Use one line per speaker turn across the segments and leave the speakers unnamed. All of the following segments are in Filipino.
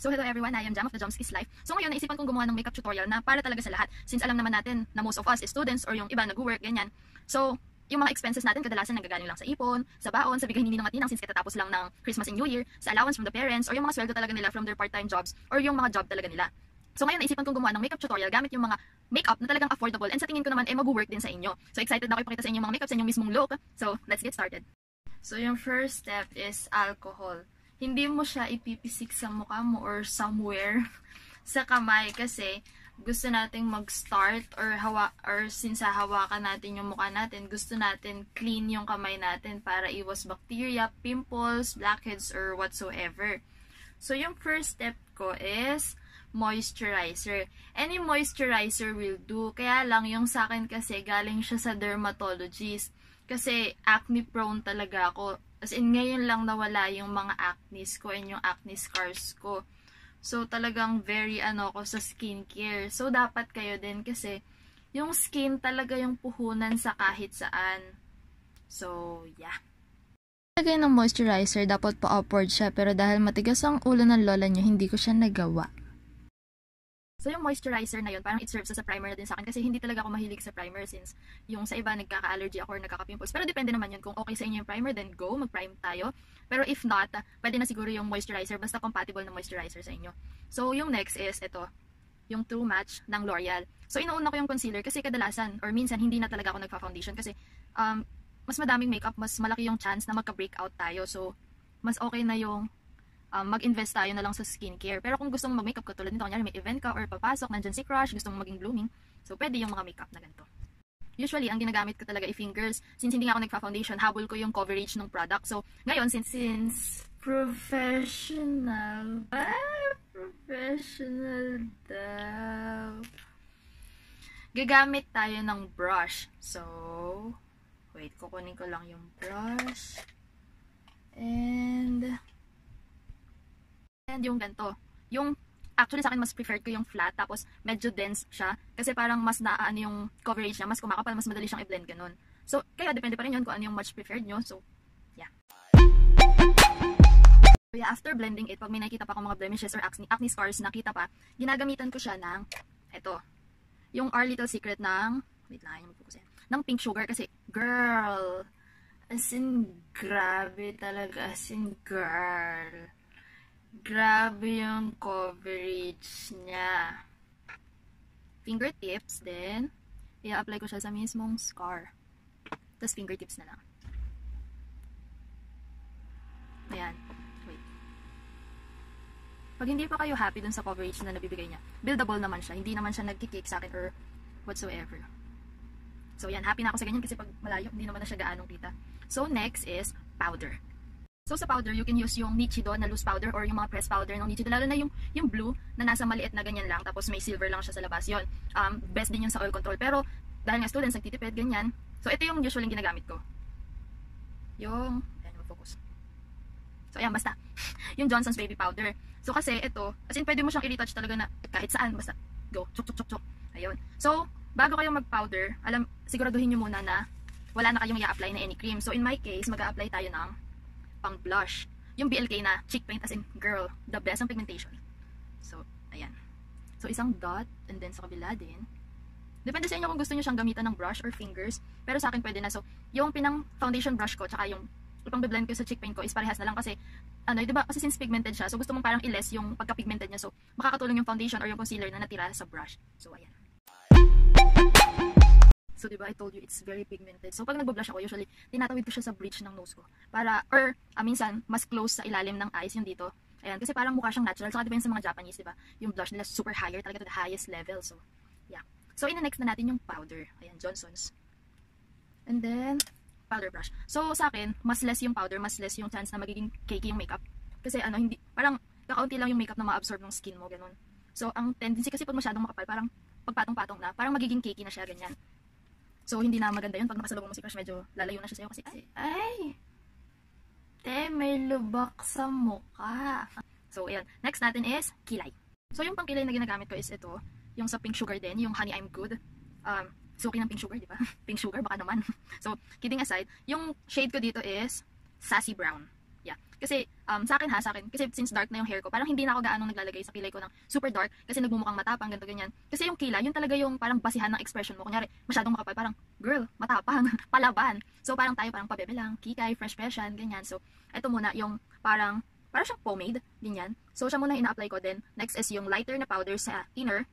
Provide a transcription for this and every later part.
So hello everyone, I am Jam of the Jomskis Life. So ngayon naisipan kong gumawa ng makeup tutorial na para talaga sa lahat. Since alam naman natin na most of us is students or yung iba nag-work, ganyan. So yung mga expenses natin kadalasan nanggagaling lang sa ipon, sa baon, sa bigay hindi ng atinang since katatapos lang ng Christmas and New Year, sa allowance from the parents, or yung mga sweldo talaga nila from their part-time jobs, or yung mga job talaga nila. So ngayon naisipan kong gumawa ng makeup tutorial gamit yung mga makeup na talagang affordable and sa tingin ko naman mag-work din sa inyo. So excited na ako ipakita sa inyo mga makeup sa inyong mismong look. So let's get started. So yung first step is alcohol. Hindi mo siya ipipisik sa mukha mo or somewhere sa kamay kasi gusto nating mag-start or since hawakan natin yung mukha natin, gusto natin clean yung kamay natin para iwas bacteria, pimples, blackheads, or whatsoever. So yung first step ko is moisturizer. Any moisturizer will do. Kaya lang yung sa akin kasi galing siya sa dermatologist. Kasi acne prone talaga ako. As in, ngayon lang nawala yung mga acnes ko and yung acne scars ko. So, talagang very ko sa skincare. So, dapat kayo din kasi yung skin talaga yung puhunan sa kahit saan. So, yeah.
Lagay ng moisturizer, dapat pa-upward siya. Pero dahil matigas ang ulo ng lola niyo, hindi ko siya nagawa.
So, yung moisturizer na yun, parang it serves as a primer na din sa akin kasi hindi talaga ako mahilig sa primer since yung sa iba nagkaka-allergy ako or nagkaka-pimples. Pero depende naman yun. Kung okay sa inyo yung primer, then go, mag-prime tayo. Pero if not, pwede na siguro yung moisturizer basta compatible na moisturizer sa inyo. So, yung next is ito, yung True Match ng L'Oreal. So, inuuna ko yung concealer kasi kadalasan or minsan hindi na talaga ako nagfa-foundation kasi mas madaming makeup, mas malaki yung chance na magka-breakout tayo. So, mas okay na yung mag-invest tayo na lang sa skincare. Pero kung gusto mong mag-makeup katulad nito, kanyari may event ka or papasok, nandyan si crush, gusto mong maging blooming, so pwede yung mga makeup na ganito. Usually, ang ginagamit ko talaga fingers. Since hindi nga ako nagpa-foundation, habol ko yung coverage ng product. So, ngayon, since professional daw, gagamit tayo ng brush. So, wait, kukunin ko lang yung brush. And yung ganito. Yung, actually sa akin mas preferred ko yung flat, tapos medyo dense siya. Kasi parang mas naano yung coverage niya, mas kumakapal, mas madali siyang i-blend ganun. So, kaya depende pa rin yun kung ano yung much preferred nyo. So, yeah. So, yeah, after blending it, pag may nakita pa akong mga blemishes or acne scars nakita pa, ginagamitan ko siya ng, eto, yung Our Little Secret ng, wait lang, yung mag-focus yan, ng pink sugar kasi, girl, as in, grabe talaga, as in, girl. Grabe yung coverage niya. Fingertips, then, i-apply ko siya sa mismong scar. Tapos fingertips na lang. Ayan. Wait. Pag hindi pa kayo happy dun sa coverage na nabibigay niya, buildable naman siya. Hindi naman siya nagkikik sa akin or whatsoever. So, yan. Happy na ako sa ganyan kasi pag malayo, hindi naman na siya gaanong kita. So, next is powder. So, sa powder, you can use yung Nichido na loose powder or yung mga press powder ng Nichido. Lalo na yung blue na nasa maliit na ganyan lang. Tapos may silver lang siya sa labas. Yun. Best din yun sa oil control. Pero, dahil nga students, nagtitipid, ganyan. So, ito yung usually ginagamit ko. Yung, ayan, mag-focus. So, ayan, basta. Yung Johnson's Baby Powder. So, kasi ito, as in, pwede mo siyang i-retouch talaga na kahit saan. Basta, go. Chuk, chuk, chuk, chuk. Ayun. So, bago kayo mag-powder, siguraduhin nyo muna na wala na kayong i-apply na any cream. So, in my case, mag-a-apply tayo ng pang blush. Yung BLK na cheek paint, as in, girl, the best ang pigmentation. So, ayan. So, isang dot, and then sa kabila din. Depende sa inyo kung gusto nyo siyang gamitan ng brush or fingers. Pero sa akin pwede na. So, yung pinang foundation brush ko, tsaka yung ipang blend ko sa cheek paint ko is parehas na lang kasi, diba, kasi since pigmented siya, so gusto mong parang i-less yung pagka-pigmented niya. So, makakatulong yung foundation or yung concealer na natira sa brush. So, ayan. So, diba, I told you, it's very pigmented. So, pag nagbo-blush ako, usually, tinatawid ko siya sa bridge ng nose ko. Para, or, minsan, mas close sa ilalim ng eyes, yung dito. Ayan, kasi parang mukha siyang natural. Saka, diba yun sa mga Japanese, diba? Yung blush nila super higher, talaga to the highest level. So, yeah. So, ina-next na natin yung powder. Ayan, Johnson's. And then, powder brush. So, sa akin, mas less yung powder, mas less yung chance na magiging cakey yung makeup. Kasi, hindi, parang, kakaunti lang yung makeup na ma-absorb ng skin mo, ganun. So, ang tendency kasi pag masyadong makapal, parang, pagpatong-patong na, parang magiging cakey na siya, ganyan. So, hindi na maganda yun. Pag nakasalubong mo si crush, medyo lalayo na siya sa'yo kasi, may lubak sa mukha. So, ayan. Next natin is kilay. So, yung pangkilay na ginagamit ko is ito. Yung sa pink sugar din, yung Honey I'm Good. Suki ng pink sugar, di ba? Pink sugar, baka naman. So, kidding aside, yung shade ko dito is Sassy Brown. Yeah. Kasi, sa akin, kasi since dark na yung hair ko, parang hindi na ako gaanong naglalagay sa kilay ko ng super dark kasi nagmumukhang matapang, ganito ganyan. Kasi yung kilay, yun talaga yung parang basihan ng expression mo. Kunyari, masyadong makapal, parang, girl, matapang, palaban. So, parang tayo, parang pabebe lang, kikay, fresh yan, ganyan. So, eto muna, yung parang siyang pomade, ganyan. So, siya muna ina-apply ko din. Next is yung lighter na powder sa inner,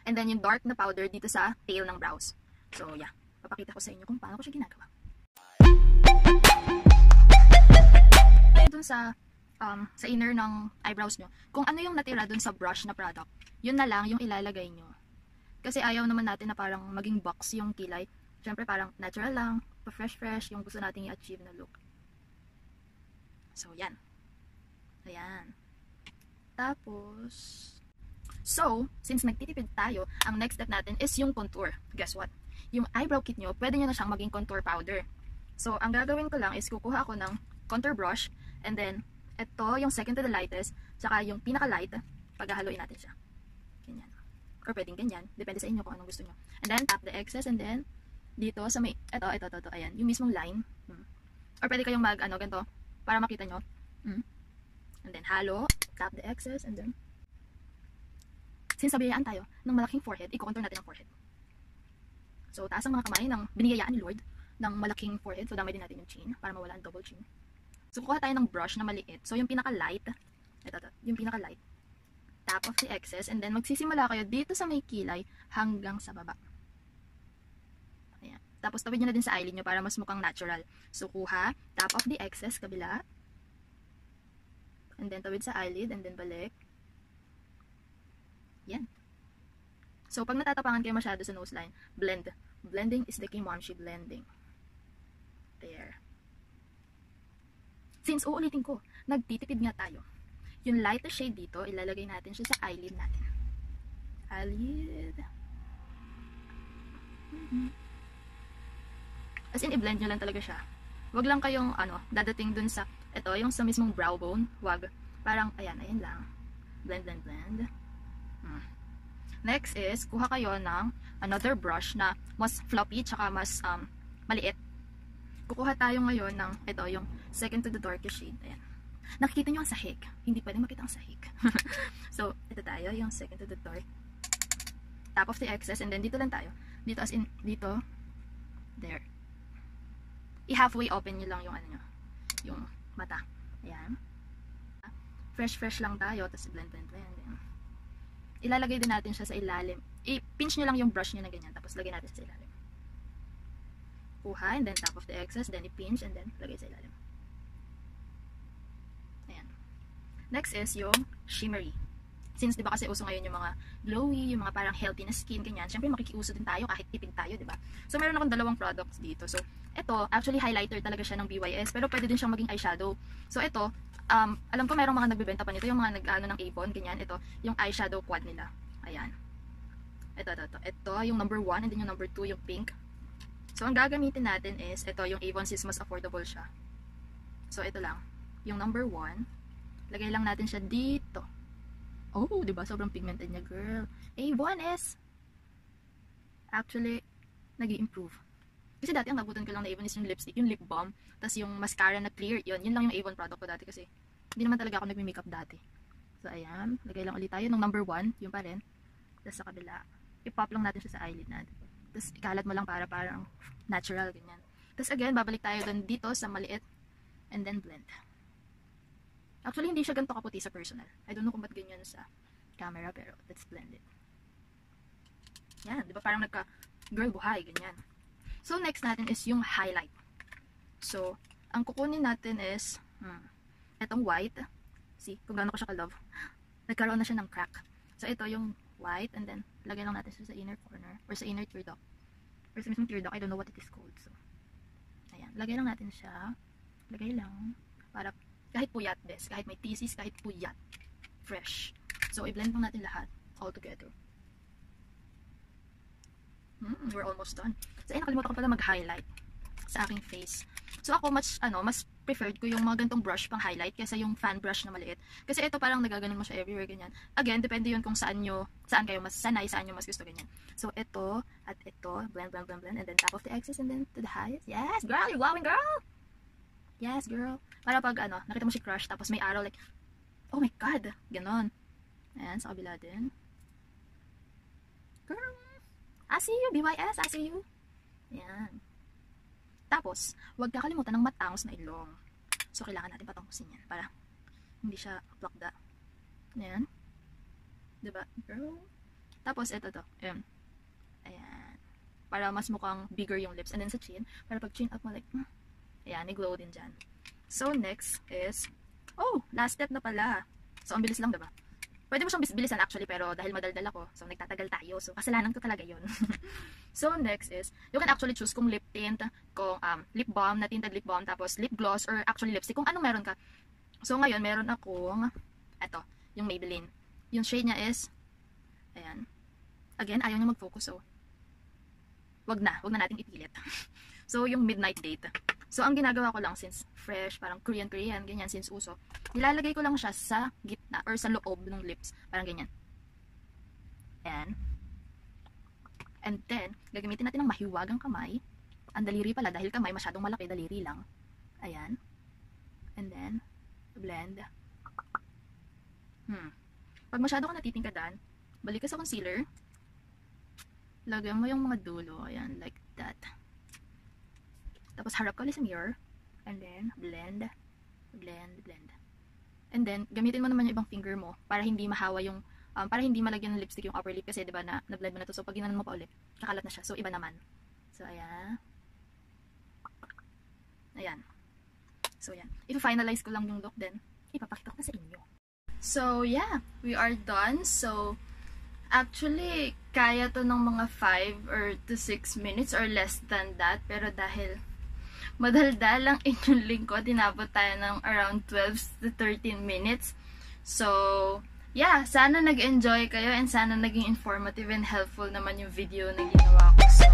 and then yung dark na powder dito sa tail ng brows. So, yeah. Papakita ko sa inyo kung paano ko siya ginagawa. Dun sa inner ng eyebrows nyo, kung ano yung natira dun sa brush na product, yun na lang yung ilalagay nyo. Kasi ayaw naman natin na parang maging box yung kilay. Siyempre parang natural lang, pa-fresh yung gusto nating i-achieve na look. So, yan. Ayan. Tapos, so, since nagtitipid tayo, ang next step natin is yung contour. Guess what? Yung eyebrow kit nyo, pwede nyo na siyang maging contour powder. So, ang gagawin ko lang is kukuha ako ng contour brush, and then, ito yung second to the lightest, saka yung pinaka-light, paghahaluin natin siya. Ganyan. Or pwedeng ganyan, depende sa inyo kung anong gusto nyo. And then, tap the excess, and then, dito sa may, ito, ayan, yung mismong line. Or pwede kayong ganito, para makita nyo. And then, halo, tap the excess, and then, since nabiyayaan tayo ng malaking forehead, i-contour natin ang forehead. So, taas ang mga kamay ng biniyayaan ni Lord ng malaking forehead. So, damay din natin yung chin para mawala ang double chin. So, kukuha tayo ng brush na maliit. So, yung pinaka-light, ito, yung pinaka-light, tap of the excess, and then magsisimula kayo dito sa may kilay hanggang sa baba. Ayan. Tapos, tawid nyo na din sa eyelid nyo para mas mukhang natural. So, kuha, tap of the excess, kabila, and then tawid sa eyelid, and then balik. Yan. So, pag natatapangan kayo masyado sa nose line, blend. Blending is the key, Momshi. Blending. There. Since uulitin ko, nagtitipid nga tayo. Yung lighter shade dito, ilalagay natin siya sa eyelid natin. Eyelid. As in, i-blend nyo lang talaga siya. Wag lang kayong, dadating dun sa, ito, yung sa mismong brow bone. Wag. Parang, ayan lang. Blend. Next is, kuha kayo ng another brush na mas floppy, tsaka mas maliit. Kukuha tayo ngayon ng, ito, yung second to the darkest shade. Ayan. Nakikita nyo ang sahig. Hindi pwedeng makita ang sahig. So, ito tayo, yung second to the dark. Tap of the excess, and then dito lang tayo. Dito as in, dito, there. I-halfway open nyo lang yung nyo, yung mata. Ayan. Fresh lang tayo, tapos blend. Ilalagay din natin siya sa ilalim. I-pinch nyo lang yung brush nyo na ganyan, tapos lagay natin sa ilalim. Kuha, and then tap of the excess, then i-pinch, and then lagay sa ilalim. Ayan. Next is yung shimmery. Since, di ba kasi uso ngayon yung mga glowy, yung mga parang healthy na skin, ganyan. Siyempre, makikiuso din tayo kahit tipid tayo, di ba? So, meron akong dalawang products dito. So, ito, actually, highlighter talaga siya ng BYS, pero pwede din siyang maging eyeshadow. So, ito, alam ko merong mga nagbebenta pa nito, yung mga nag-ano ng Avon, ganyan. Ito, yung eyeshadow quad nila. Ayan. Ito, yung number 1, and then yung number 2, yung pink. So, ang gagamitin natin is, ito, yung Avon, since mas affordable siya. So, ito lang. Yung number 1, lagay lang natin siya dito. Oh, diba? Sobrang pigmented niya, girl. Avon is actually nag-i-improve. Kasi dati ang nabutan ko lang na Avon is yung lipstick, yung lip balm, tas yung mascara na clear. Yun lang yung Avon product ko dati kasi hindi naman talaga ako nagme-makeup dati. So, ayan. Lagay lang ulit tayo ng number 1, yung pa rin. Tas sa kabila, i-pop lang natin siya sa eyelid natin. Tas ikalat mo lang para parang natural, ganyan. Tas again, babalik tayo dun dito sa maliit, and then blend. Actually, hindi siya ganito kaputi sa personal. I don't know kung ba't ganyan sa camera, pero let's blend it. Yan, di ba parang girl buhay, ganyan. So, next natin is yung highlight. So, ang kukunin natin is, etong white. See, kung gaano ko siya ka-love. Nagkaroon na siya ng crack. So, ito yung white, and then, lagay lang natin siya sa inner corner, or sa inner tear duct. Or sa mismong tear duct, I don't know what it is called. So, ayan, lagay lang natin siya. Lagay lang, para kahit puyat, bes. Kahit may thesis, kahit puyat. Fresh. So, i-blend lang natin lahat. All together. We're almost done. So, nakalimutan ko pala mag-highlight sa aking face. So, ako, mas preferred ko yung mga gantong brush pang highlight kaysa yung fan brush na maliit. Kasi ito parang nagaganon mo siya everywhere, ganyan. Again, depende yun kung saan kayo mas sanay, saan nyo mas gusto, ganyan. So, ito, at ito, blend, and then top of the excess, and then to the highest. Yes, girl, you're glowing, girl! Yes, girl. Para pag nakita mo si crush, tapos may araw, like, oh my God, ganon. Ayan, sa kabila din. Girl, I see you, BYS, I see you. Ayan. Tapos, huwag kakalimutan ng matangos na ilong. So, kailangan natin patangkusin yan para hindi siya plakda. Ayan. Diba? Girl. Tapos, ito to. Ayan. Ayan. Para mas mukhang bigger yung lips. And then sa chin, para pag chin up mo, like, ayan, may glow din dyan. So, next is, oh, last step na pala. So, ang bilis lang, diba? Pwede mo siyang bilisan actually, pero dahil madaldal ako, so nagtatagal tayo. So, kasalanan ko talaga yun. So, next is, you can actually choose kung lip tint, kung lip balm, na tinted lip balm, tapos lip gloss, or actually lipstick, kung anong meron ka. So, ngayon, meron akong, eto, yung Maybelline. Yung shade niya is, ayan. Again, ayaw niya mag-focus, so, wag na natin ipilit. So, yung Midnight Date. So, ang ginagawa ko lang, since fresh, parang Korean, ganyan, since uso, nilalagay ko lang siya sa gitna, or sa loob ng lips. Parang ganyan. Ayan. And then, gagamitin natin ng mahiwagang kamay. Ang daliri pala, dahil kamay, masyadong malaki, daliri lang. Ayan. And then, blend. Pag masyado ka natitingkadan, balik ka sa concealer. Lagyan mo yung mga dulo. Ayan, like that. Tapos harap ka ulit sa mirror. And then, blend. And then, gamitin mo naman yung ibang finger mo para hindi mahawa yung, para hindi malagyan ng lipstick yung upper lip kasi diba na-blend mo na to. So, pag ginanon mo pa ulit, kakalat na siya. So, iba naman. So, ayan. Ayan. So, ayan. I-finalize ko lang yung look then, ipapakita ko na sa inyo. So, yeah. We are done. So, actually, kaya to ng mga 5 or to 6 minutes or less than that. Pero dahil madaldal lang inyong lingkod, tinabot tayo ng around 12 to 13 minutes. So, yeah, sana nag-enjoy kayo and sana naging informative and helpful naman yung video na ginawa ko. So,